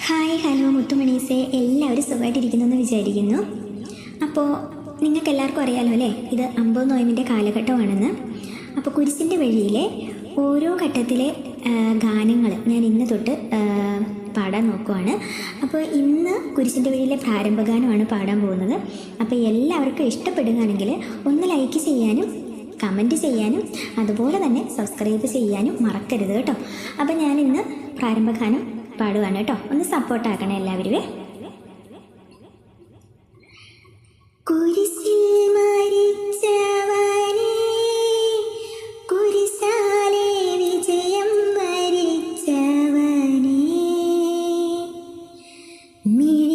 Hi hello മുത്തുമണീസേ, എല്ലാവരും സുഖമായിട്ടിരിക്കുന്നു എന്ന് വിചാരിക്കുന്നു. അപ്പോൾ നിങ്ങൾക്ക് എല്ലാവർക്കും അറിയാമല്ലോ അല്ലേ, ഇത് 50 നോയമ്പിൻ്റെ കാലഘട്ടമാണെന്ന്. അപ്പോൾ കുരിശിൻ്റെ വഴിയിലെ ഓരോ ഘട്ടത്തിലെ ഗാനങ്ങൾ ഞാൻ ഇന്ന് തൊട്ട് പാടാൻ നോക്കുവാണ്. അപ്പോൾ ഇന്ന് കുരിശിൻ്റെ വഴിയിലെ പ്രാരംഭഗാനമാണ് പാടാൻ പോകുന്നത്. അപ്പോൾ എല്ലാവർക്കും ഇഷ്ടപ്പെടുകയാണെങ്കിൽ ഒന്ന് ലൈക്ക് ചെയ്യാനും കമൻറ്റ് ചെയ്യാനും അതുപോലെ തന്നെ സബ്സ്ക്രൈബ് ചെയ്യാനും മറക്കരുത് കേട്ടോ. അപ്പോൾ ഞാൻ ഇന്ന് പ്രാരംഭഗാനം പാടുവാണ് കേട്ടോ. ഒന്ന് സപ്പോർട്ടാക്കണേ എല്ലാവരുവേ. കുരിശിൽ മരിച്ചവനേ, കുരിശാലെ വിജയം വരിച്ചവനേ, മിഴി